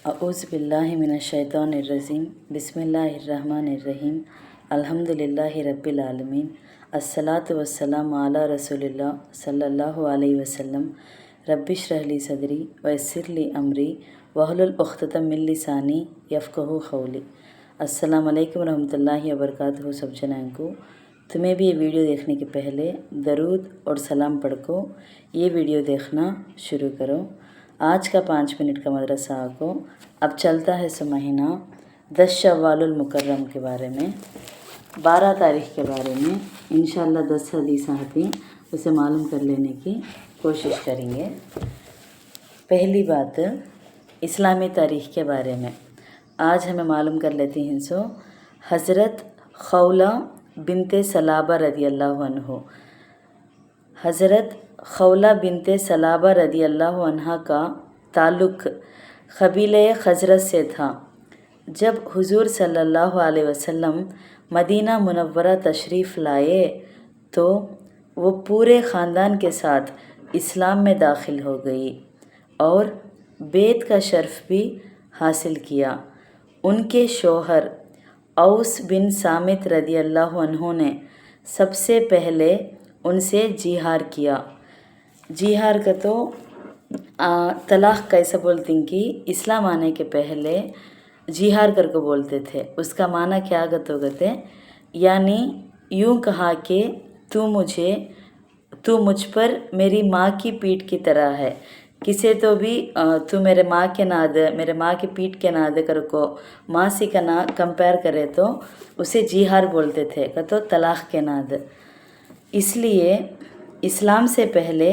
अऊज़ु बिल्लाहि मिनश्शैतानिर्रजीम बिस्मिल्लाहिर्रहमानिर्रहीम अल्हम्दुलिल्लाहि रब्बिल आलमीन अस्सलातु वस्सलामु अला रसूलिल्लाह सल्लल्लाहु अलैहि वसल्लम रब्बिश्रह ली सदरी वयस्सिर ली अमरी वहलुल उक़्दतम मिन लिसानी यफ़क़हू क़ौली। अस्सलामु अलैकुम रहमतुल्लाहि व बरकातुहू। सब जनाओं को तुम्हें भी ये वीडियो देखने के पहले दरूद और सलाम पढ़ को ये वीडियो देखना शुरू करो। आज का 5 मिनट का मदरसा को अब चलता है सो महीना 10 शव्वालुल मुकर्रम के बारे में, 12 तारीख़ के बारे में इंशाअल्लाह 10 हदीस आती उसे मालूम कर लेने की कोशिश करेंगे। पहली बात इस्लामी तारीख़ के बारे में आज हमें मालूम कर लेती हैं। सो हज़रत खौला बिनते सलाबा रदियल्लाहु अन्हु, हज़रत खौला बिनते सलाबा रदियल्लाहु अन्हा का ताल्लुक़ क़बीले खज़रत से था। जब हुज़ूर सल्लल्लाहु अलैहि वसल्लम मदीना मुनव्वरा तशरीफ़ लाए तो वो पूरे ख़ानदान के साथ इस्लाम में दाखिल हो गई और बैत का शर्फ़ भी हासिल किया। उनके शौहर औस बिन सामित रदियल्लाहु अन्हु ने सबसे पहले उनसे जिहार किया। जिहार का तो तलाक़ कैसे बोलते हैं कि इस्लाम आने के पहले जिहार करके बोलते थे। उसका माना क्या गते यानी यूँ कहा कि तू मुझ पर मेरी माँ की पीठ की तरह है। किसे तो भी तू मेरे माँ की पीठ के नाद कर को मासी का ना कंपेयर करे तो उसे जिहार बोलते थे तो तलाक़ के नाद। इसलिए इस्लाम से पहले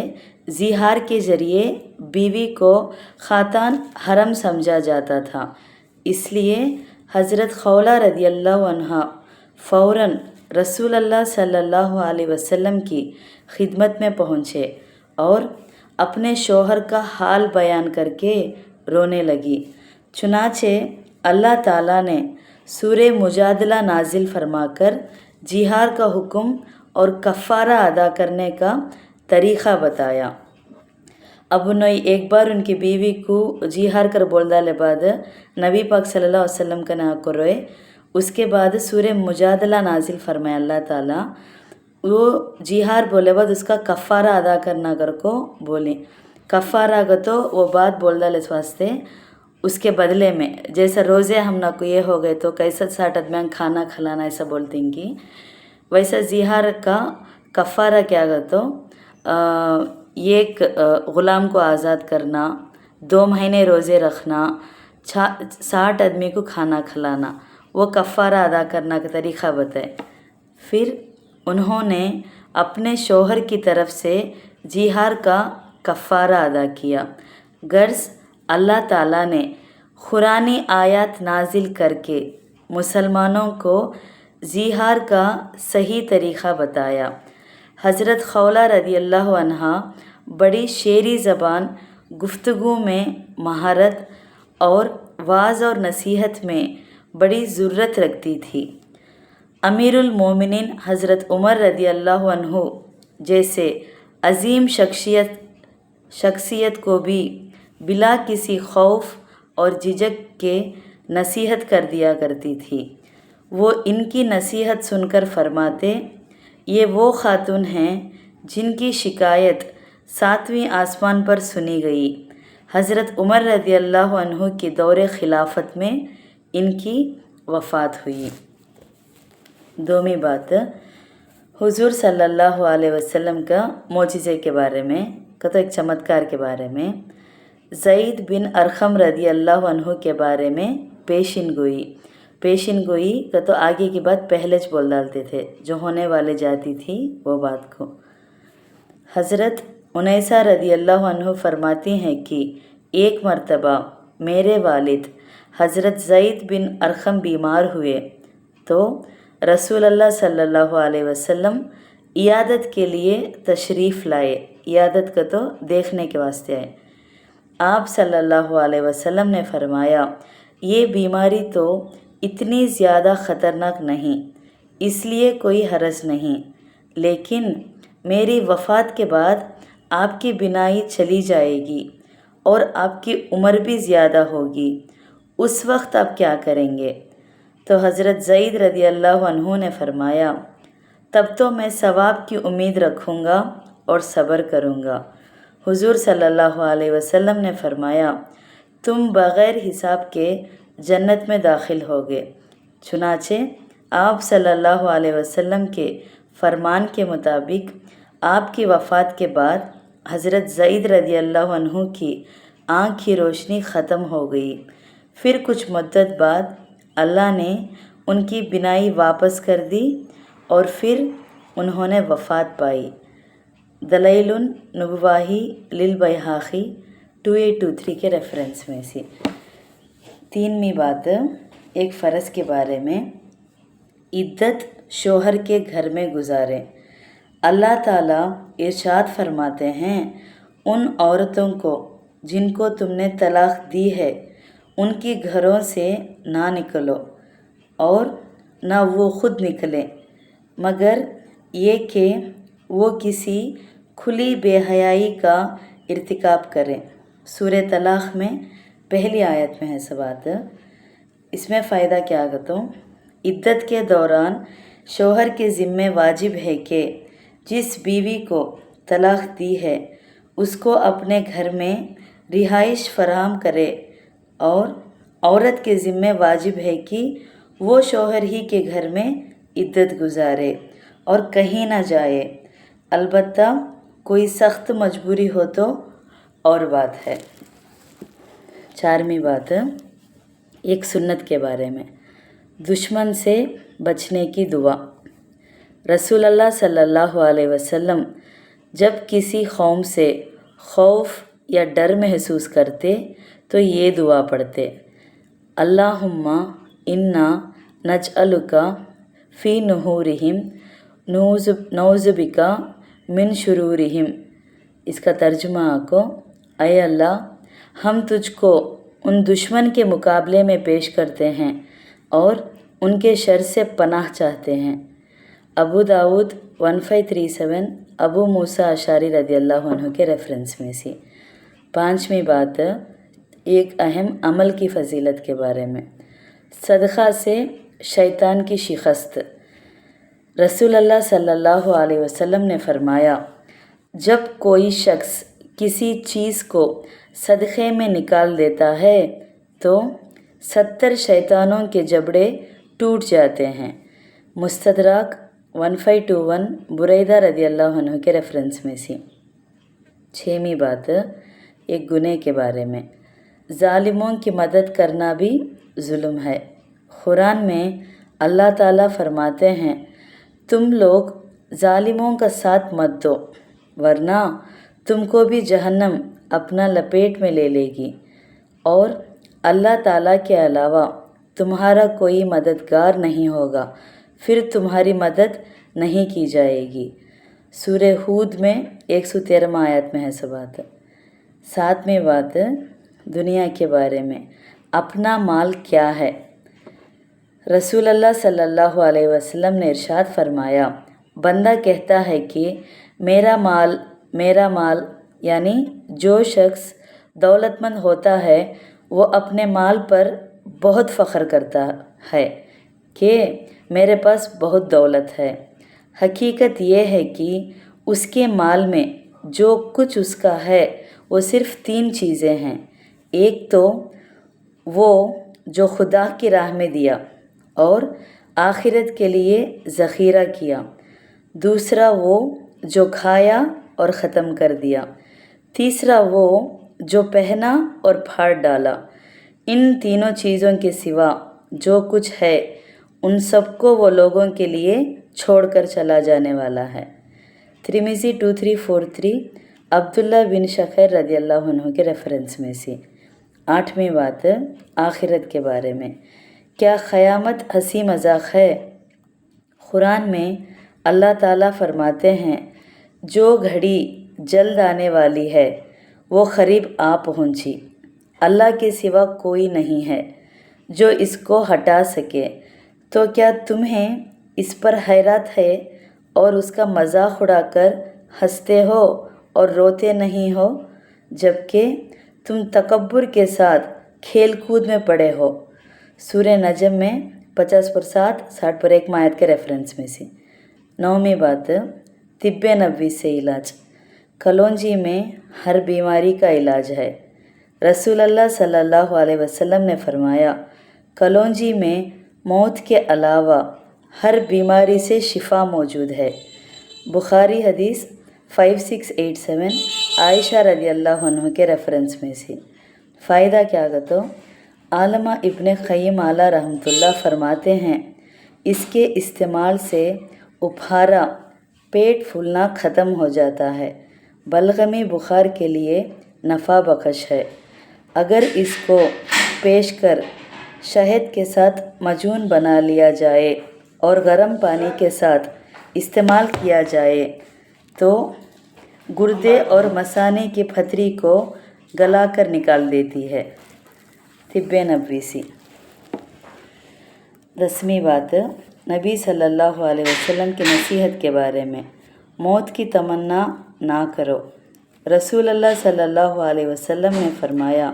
जिहार के ज़रिए बीवी को ख़ातान हरम समझा जाता था। इसलिए हज़रत खौला रदियल्लाहु अन्हा फ़ौरन रसूलुल्लाह सल्लल्लाहु अलैहि वसल्लम की खिदमत में पहुँचे और अपने शौहर का हाल बयान करके रोने लगी। चुनाचे अल्लाह ताला ने सूरे मुजादला नाजिल फरमाकर जिहार का हुक्म और कफ़ारा अदा करने का तरीक़ा बताया। अब उन्होंने एक बार उनकी बीवी को जिहार कर बोल डाले बाद नबी पाक सल्लल्लाहु अलैहि वसल्लम का ना करोए। उसके बाद सूरे मुजादला नाजिल फरमाया अल्लाह ताला वो जिहार बोले बाद उसका कफ़ारा अदा करना कर को बोले। कफ़ारा का तो वो बात बोल डाले इस वास्ते उसके बदले में जैसे रोज़े हम ना को ये हो गए तो कैसा 60 आदमी खाना खिलाना ऐसा बोलते हैं कि वैसा जिहार का कफ़ारा क्या कर तो एक ग़ुलाम को आज़ाद करना, 2 महीने रोज़े रखना, 60 आदमी को खाना खिलाना, वो कफ़ारा अदा करना का तरीक़ा बताए। फिर उन्होंने अपने शौहर की तरफ से जिहार का कफ़ारा अदा किया। गर्ज़ अल्लाह ताला ने कुरानी आयत नाजिल करके मुसलमानों को जिहार का सही तरीक़ा बताया। हज़रत खौला रदियल्लाहु अन्हा बड़ी शेरी ज़बान गुफ्तगू में महारत और वाज़ और नसीहत में बड़ी ज़रूरत रखती थी। अमीरुल मोमिनीन हज़रत उमर रदियल्लाहु अन्हु जैसे अज़ीम शख्सियत को भी बिला किसी खौफ और झिझक के नसीहत कर दिया करती थी। वो इनकी नसीहत सुनकर फरमाते, ये वो खातून हैं जिनकी शिकायत 7वें आसमान पर सुनी गई। हज़रत उमर रदियल्लाहु अन्हु के दौरे खिलाफत में इनकी वफ़ात हुई। दोमी बात हुज़ूर सल्लल्लाहु अलैहि वसल्लम का मोजिज़े के बारे में तो एक चमत्कार के बारे में ज़ैद बिन अरक़म रदियल्लाहु अन्हु के बारे में पेशिन गोई का तो आगे की बात पहले ज बोल डालते थे जो होने वाले जाती थी वो बात को। हज़रत उनैसा रदियल्लाहु अन्हु फरमाती हैं कि एक मर्तबा मेरे वालिद हज़रत ज़ैद बिन अरक़म बीमार हुए तो रसूलुल्लाह सल्लल्लाहु अलैहि वसल्लम इयादत के लिए तशरीफ़ लाए। इयादत का तो देखने के वास्ते आए। आप सल्लल्लाहु अलैहि वसल्लम ने फरमाया, ये बीमारी तो इतनी ज़्यादा ख़तरनाक नहीं, इसलिए कोई हरज नहीं, लेकिन मेरी वफ़ात के बाद आपकी बीनाई चली जाएगी और आपकी उम्र भी ज़्यादा होगी اس وقت آپ کیا کریں گے؟ تو حضرت زید رضی اللہ عنہ نے فرمایا تب تو میں ثواب کی امید رکھوں گا اور صبر کروں گا۔ حضور صلی اللہ علیہ وسلم نے فرمایا تم بغیر حساب کے جنت میں داخل ہوگے۔ چنانچہ آپ صلی اللہ علیہ وسلم کے فرمان کے مطابق آپ کی وفات کے بعد حضرت زید رضی اللہ عنہ کی آنکھ کی روشنی ختم ہو گئی۔ پھر کچھ مدت بعد اللہ نے ان کی بینائی واپس کر دی اور پھر انہوں نے وفات پائی۔ دلائل النبوہ للبیہقی 2823 کے ریفرنس میں سے۔ 3ویں بات ایک فرض کے بارے میں، عدت شوہر کے گھر میں گزاریں۔ اللہ تعالیٰ ارشاد فرماتے ہیں ان عورتوں کو جن کو تم نے طلاق دی ہے ان کی گھروں سے نہ نکلو اور نہ وہ خود نکلیں مگر یہ کہ وہ کسی کھلی بے حیائی کا ارتکاب کریں۔ سورہ طلاق میں پہلی آیت میں ہے سبات۔ اس میں فائدہ کیا کہتا ہوں؟ عدت کے دوران شوہر کے ذمہ واجب ہے کہ جس بیوی کو طلاق دی ہے اس کو اپنے گھر میں رہائش فراہم کرے، اور عورت کے ذمہ واجب ہے کہ وہ شوہر ہی کے گھر میں عدت گزارے اور کہیں نہ جائے، البتہ کوئی سخت مجبوری ہو تو اور بات ہے۔ 4ویں بات ایک سنت کے بارے میں، دشمن سے بچنے کی دعا۔ رسول اللہ صلی اللہ علیہ وسلم جب کسی قوم سے خوف یا ڈر محسوس کرتے تو یہ دعا پڑھتے، اللہم انا نجعلک فی نحورہم نعوذ بک من شرورہم۔ اس کا ترجمہ کو، اے اللہ ہم تجھ کو ان دشمن کے مقابلے میں پیش کرتے ہیں اور ان کے شر سے پناہ چاہتے ہیں۔ ابو داؤد 1537 ابو موسیٰ اشعری رضی اللہ عنہ کے ریفرنس میں سے۔ 5ویں بات ایک اہم عمل کی فضیلت کے بارے میں، صدقہ سے شیطان کی شکست۔ رسول اللہ صلی اللہ علیہ وسلم نے فرمایا جب کوئی شخص کسی چیز کو صدقے میں نکال دیتا ہے تو 70 شیطانوں کے جبڑے ٹوٹ جاتے ہیں۔ مستدرک 1521 بریدہ رضی اللہ عنہ کے ریفرنس میں سے۔ 6ویں بات ایک گناہ کے بارے میں، ظالموں کی مدد کرنا بھی ظلم ہے۔ قرآن میں اللہ تعالیٰ فرماتے ہیں تم لوگ ظالموں کا ساتھ مت دو ورنہ تم کو بھی جہنم اپنا لپیٹ میں لے لے گی، اور اللہ تعالیٰ کے علاوہ تمہارا کوئی مددگار نہیں ہوگا، پھر تمہاری مدد نہیں کی جائے گی۔ سورہ ہود میں 113 آیت میں ہے سبات۔ 7ویں بات دنیا کے بارے میں، اپنا مال کیا ہے؟ رسول اللہ صلی اللہ علیہ وسلم نے ارشاد فرمایا بندہ کہتا ہے کہ میرا مال، یعنی جو شخص دولت مند ہوتا ہے وہ اپنے مال پر بہت فخر کرتا ہے کہ میرے پاس بہت دولت ہے۔ حقیقت یہ ہے کہ اس کے مال میں جو کچھ اس کا ہے وہ صرف 3 چیزیں ہیں۔ ایک تو وہ جو خدا کی راہ میں دیا اور آخرت کے لیے ذخیرہ کیا، دوسرا وہ جو کھایا اور ختم کر دیا، تیسرا وہ جو پہنا اور پھاڑ ڈالا۔ ان تینوں چیزوں کے سوا جو کچھ ہے ان سب کو وہ لوگوں کے لیے چھوڑ کر چلا جانے والا ہے۔ ترمذی 2343 عبداللہ بن شقیر رضی اللہ عنہ کے ریفرنس میں سے۔ 8ویں بات آخرت کے بارے میں، کیا قیامت ہنسی مذاق ہے؟ قرآن میں اللہ تعالیٰ فرماتے ہیں جو گھڑی جلد آنے والی ہے وہ قریب آ پہنچی، اللہ کے سوا کوئی نہیں ہے جو اس کو ہٹا سکے، تو کیا تمہیں اس پر حیرت ہے اور اس کا مذاق اڑا کر ہنستے ہو اور روتے نہیں ہو، جبکہ تم تکبر کے ساتھ खेल कूद में पड़े हो। सूर्य नजम में 50% 60 पर 1 आयत के रेफरेंस में से। 9वीं बात, तिब्बे नबवी से इलाज। कलौंजी में हर बीमारी का इलाज है। रसूलुल्लाह सल्लल्लाहु अलैहि वसल्लम ने फरमाया, कलौंजी में मौत के अलावा हर बीमारी से शिफा मौजूद है। बुखारी हदीस 5687 आयशा रदी अल्लाह अन्हा के रेफरेंस में से। फ़ायदा क्या गतो, आलमा इब्न क़य्यिम आला रहमतुल्लाह फरमाते हैं, इसके इस्तेमाल से उपहारा, पेट फूलना ख़त्म हो जाता है। बलगमी बुखार के लिए नफ़ा बख्श है। अगर इसको पेश कर शहद के साथ मजून बना लिया जाए और गर्म पानी के साथ इस्तेमाल किया जाए तो गुर्दे और मसाने की पथरी को गला कर निकाल देती है। तिब्बे नबवी सी। 10वीं बात, नबी सल्लल्लाहु अलैहि वसल्लम की नसीहत के बारे में। मौत की तमन्ना ना करो। रसूलुल्लाह सल्लल्लाहु अलैहि वसल्लम ने फरमाया,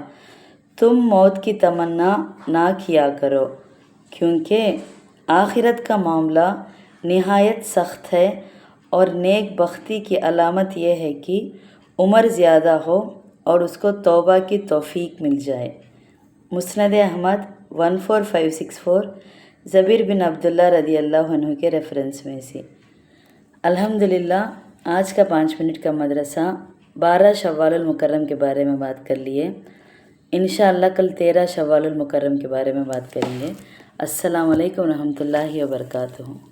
तुम मौत की तमन्ना ना किया करो, क्योंकि आखिरत का मामला निहायत सख्त है और नेक बख्ती की अलामत यह है कि उम्र ज़्यादा हो और उसको तौबा की तौफीक मिल जाए। मुस्नद अहमद 14564 ज़बीर बिन अब्दुल्ला रदी अल्लाह अन्हु के रेफरेंस में से। अल्हम्दुलिल्लाह, आज का 5 मिनट का मदरसा 12 शव्वाल मुकर्रम के बारे में बात कर लिए। इंशाअल्लाह कल 13 शव्वाल मुकर्रम के बारे में बात करेंगे। अस्सलामु अलैकुम रहमतुल्लाहि व बरकातुहू।